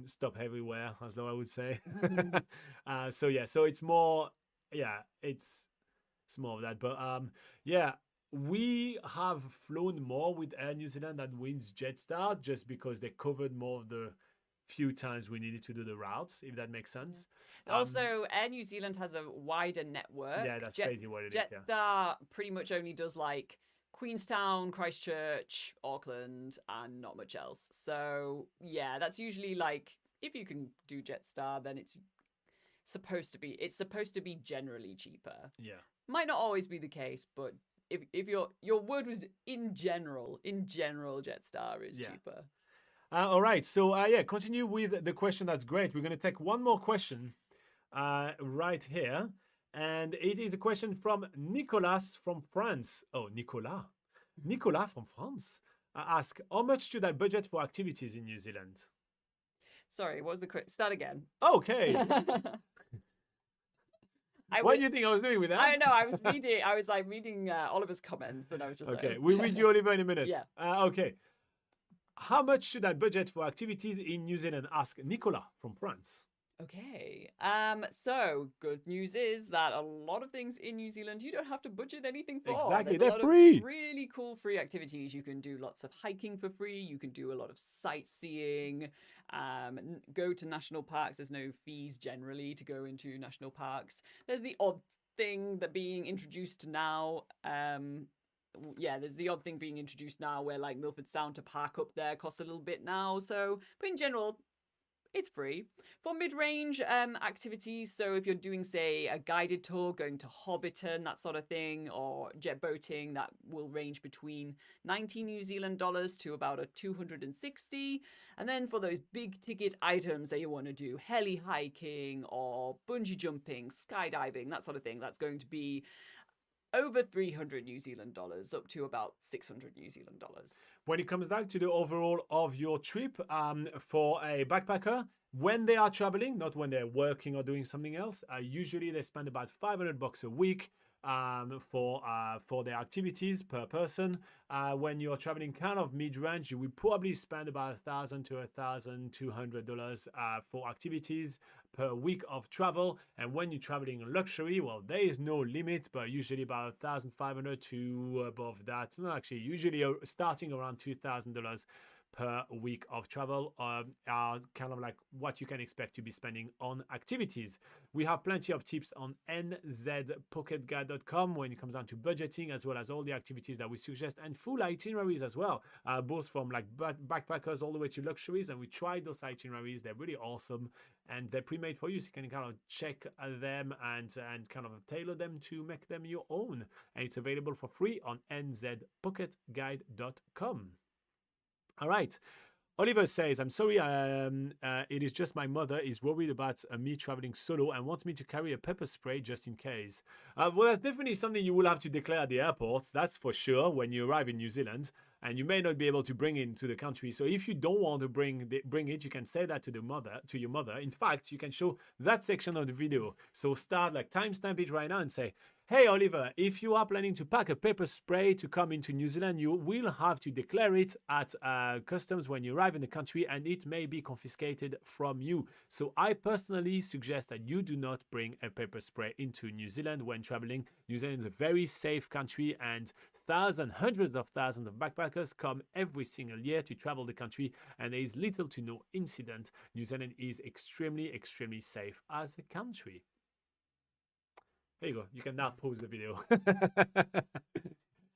stop everywhere, as though I would say. So it's more, it's more of that. But we have flown more with Air New Zealand than with Jetstar just because they covered more of the few times we needed to do the routes, if that makes sense. Also, Air New Zealand has a wider network. Yeah, that's basically what it is. Yeah. Jetstar pretty much only does like Queenstown, Christchurch, Auckland, and not much else. So yeah, that's usually like if you can do Jetstar, then it's supposed to be generally cheaper. Yeah. Might not always be the case, but if your word was in general, Jetstar is cheaper. All right. So continue with the question. That's great. We're going to take one more question right here. And it is a question from Nicolas from France. Oh, Nicolas. Nicolas from France ask, how much should I budget for activities in New Zealand? Sorry, what was the question? Start again. Okay. What do you think I was doing with that? I know. I was reading Oliver's comments, and I was just okay. Like, We'll read you, Oliver, in a minute. Yeah. Okay. How much should I budget for activities in New Zealand? Ask Nicolas from France. Okay. So good news is that a lot of things in New Zealand you don't have to budget anything for. Exactly, There's a they're lot free. Of really cool free activities. You can do lots of hiking for free. You can do a lot of sightseeing. Go to national parks. There's no fees generally to go into national parks. There's the odd thing that being introduced now. There's the odd thing being introduced now where like Milford Sound to park up there costs a little bit now. So, but in general, it's free. For mid-range activities, so if you're doing, say, a guided tour, going to Hobbiton, that sort of thing, or jet boating, that will range between 90 New Zealand dollars to about a 260. And then for those big ticket items that you want to do, heli hiking or bungee jumping, skydiving, that sort of thing, that's going to be over 300 New Zealand dollars up to about 600 New Zealand dollars. When it comes down to the overall of your trip, for a backpacker, when they are traveling, not when they're working or doing something else, usually they spend about $500 a week for their activities per person. When you're traveling kind of mid-range, you will probably spend about $1,000 to $1,200 for activities per week of travel. And when you're traveling luxury, well, there is no limit, but usually about $1,500 to above that. No, actually, usually starting around $2,000 per week of travel are kind of like what you can expect to be spending on activities. We have plenty of tips on nzpocketguide.com when it comes down to budgeting, as well as all the activities that we suggest and full itineraries as well, both from like backpackers all the way to luxuries. And we tried those itineraries. They're really awesome and they're pre-made for you, so you can kind of check them and kind of tailor them to make them your own. And it's available for free on nzpocketguide.com. All right. Oliver says, I'm sorry, it is just my mother is worried about me traveling solo and wants me to carry a pepper spray just in case. Well, that's definitely something you will have to declare at the airports, that's for sure, when you arrive in New Zealand. And you may not be able to bring it into the country. So if you don't want to bring it, you can say that to your mother. In fact, you can show that section of the video. So start like timestamp it right now and say, hey, Oliver, if you are planning to pack a pepper spray to come into New Zealand, you will have to declare it at customs when you arrive in the country, and it may be confiscated from you. So I personally suggest that you do not bring a pepper spray into New Zealand when traveling. New Zealand is a very safe country, and hundreds of thousands of backpackers come every single year to travel the country, and there is little to no incident. New Zealand is extremely, extremely safe as a country. There you go. You can now pause the video.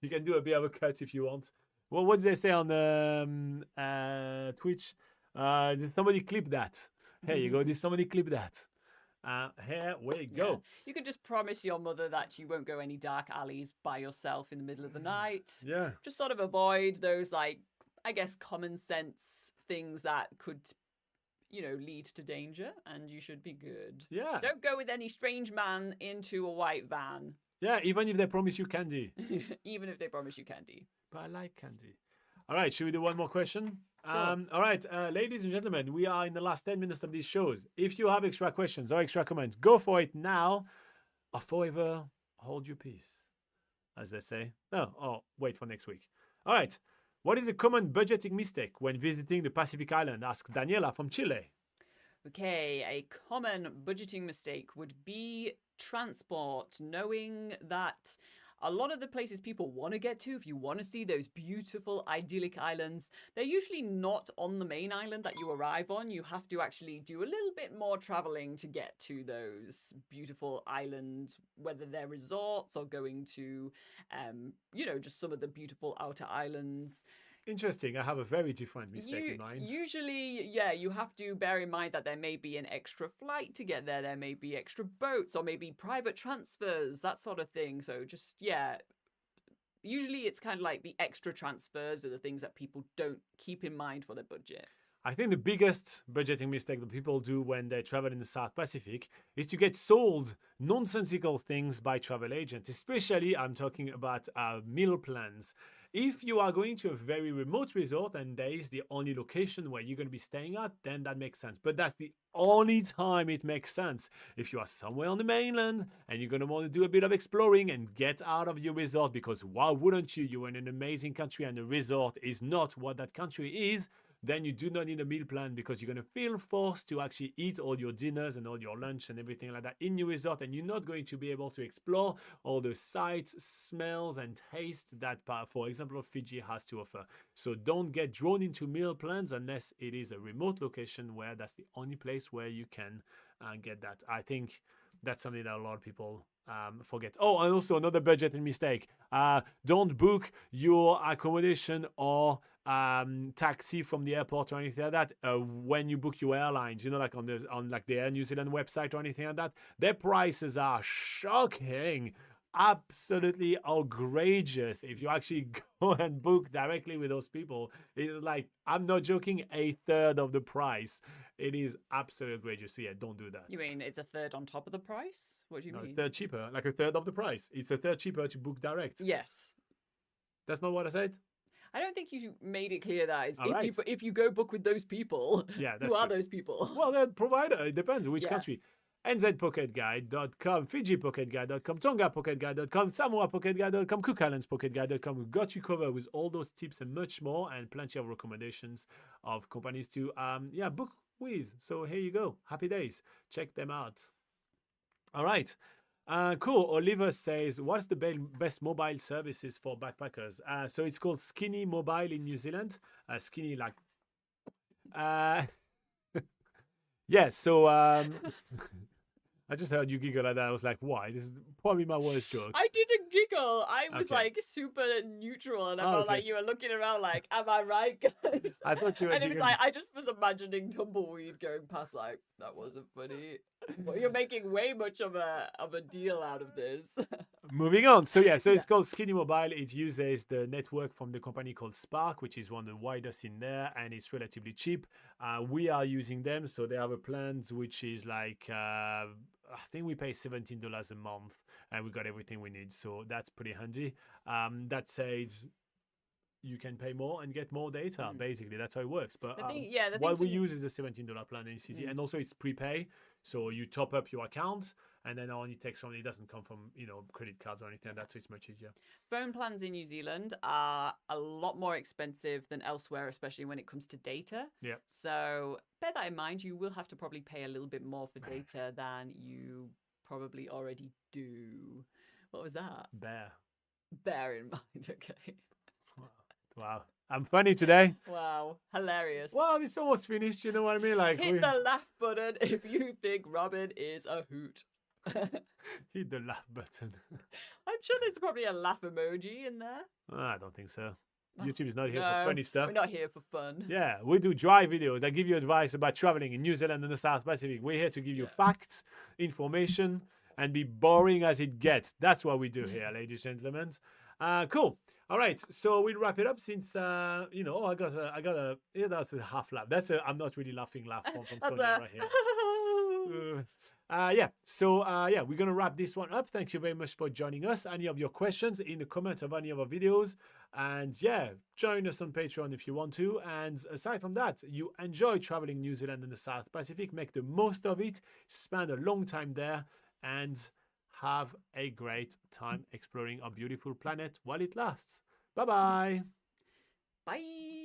You can do a bit of a cut if you want. Well, what did they say on Twitch? Did somebody clip that? Here you go. Did somebody clip that? Here we go. Yeah. You could just promise your mother that you won't go any dark alleys by yourself in the middle of the night. Yeah. Just sort of avoid those, like, I guess, common sense things that could, lead to danger, and you should be good. Yeah. Don't go with any strange man into a white van. Yeah, even if they promise you candy. Even if they promise you candy. But I like candy. All right, should we do one more question? Sure. All right, ladies and gentlemen, we are in the last 10 minutes of these shows. If you have extra questions or extra comments, go for it now or forever hold your peace, as they say. Oh, wait for next week. All right, what is a common budgeting mistake when visiting the Pacific Island? Ask Daniela from Chile. Okay, a common budgeting mistake would be transport, knowing that a lot of the places people want to get to, if you want to see those beautiful, idyllic islands, they're usually not on the main island that you arrive on. You have to actually do a little bit more traveling to get to those beautiful islands, whether they're resorts or going to, just some of the beautiful outer islands. Interesting. I have a very different mistake in mind. Usually, yeah, you have to bear in mind that there may be an extra flight to get there. There may be extra boats or maybe private transfers, that sort of thing. So just, yeah, usually it's kind of like the extra transfers are the things that people don't keep in mind for their budget. I think the biggest budgeting mistake that people do when they travel in the South Pacific is to get sold nonsensical things by travel agents, especially I'm talking about meal plans. If you are going to a very remote resort and there is the only location where you're going to be staying at, then that makes sense. But that's the only time it makes sense. If you are somewhere on the mainland and you're going to want to do a bit of exploring and get out of your resort, because why wouldn't you? You're in an amazing country and the resort is not what that country is, then you do not need a meal plan because you're going to feel forced to actually eat all your dinners and all your lunch and everything like that in your resort, and you're not going to be able to explore all the sights, smells and taste that, for example, Fiji has to offer. So don't get drawn into meal plans unless it is a remote location where that's the only place where you can get that. I think that's something that a lot of people forget. Oh, and also another budgeting mistake. Don't book your accommodation or taxi from the airport or anything like that when you book your airlines, like on the Air New Zealand website or anything like that. Their prices are shocking, absolutely outrageous. If you actually go and book directly with those people, it's like, I'm not joking, a third of the price. It is absolutely outrageous. So yeah, don't do that. You mean it's a third on top of the price? What do you mean? A third cheaper, like a third of the price. It's a third cheaper to book direct. Yes. That's not what I said. I don't think you made it clear that Right. if you go book with those people, Yeah, that's who are true. those people? Well, the provider, it depends which Yeah. country. nzpocketguide.com, fijipocketguide.com, tongapocketguide.com, samoapocketguide.com, Cook Islands pocketguide.com. We've got you covered with all those tips and much more, and plenty of recommendations of companies to book with. So here you go. Happy days. Check them out. All right. Cool. Oliver says, what's the best mobile services for backpackers? So it's called Skinny Mobile in New Zealand. Skinny like... yeah, so... I just heard you giggle like that. I was like, why? This is probably my worst joke. I didn't giggle. I was Okay. like super neutral, and I Oh, felt okay. like you were looking around like, "Am I right, guys?" I thought you were And it was giggling. like I just was imagining Tumbleweed going past, like, that wasn't funny. Well, you're making way much of a deal out of this. Moving on. So yeah, it's called Skinny Mobile. It uses the network from the company called Spark, which is one of the widest in there, and it's relatively cheap. We are using them, so they have a plan which is like I think we pay $17 a month, and we got everything we need. So that's pretty handy. That says you can pay more and get more data. Basically, that's how it works. But The thing- yeah, the what thing we to- use is a $17 plan, and it's easy, and also it's prepay. So you top up your account, and then all it takes from it doesn't come from credit cards or anything like that. So it's much easier. Phone plans in New Zealand are a lot more expensive than elsewhere, especially when it comes to data. Yeah. So bear that in mind. You will have to probably pay a little bit more for data than you probably already do. What was that? Bear in mind. Okay. Wow. I'm funny today. Wow. Hilarious. Well, it's almost finished. You know what I mean? Like, Hit the laugh button if you think Robin is a hoot. hit the laugh button. I'm sure there's probably a laugh emoji in there. I don't think so. YouTube is not here for No, funny stuff. We're not here for fun. Yeah, we do dry videos that give you advice about traveling in New Zealand and the South Pacific. We're here to give you facts, information, and be boring as it gets. That's what we do here, ladies and gentlemen. Cool. All right, so we'll wrap it up since I got a that's a half laugh. I'm not really laughing laugh from Sonia right here. We're gonna wrap this one up. Thank you very much for joining us. Any of your questions in the comments of any of our videos, and join us on Patreon if you want to. And aside from that, you enjoy traveling New Zealand and the South Pacific, make the most of it, spend a long time there, and have a great time exploring our beautiful planet while it lasts. Bye-bye. Bye.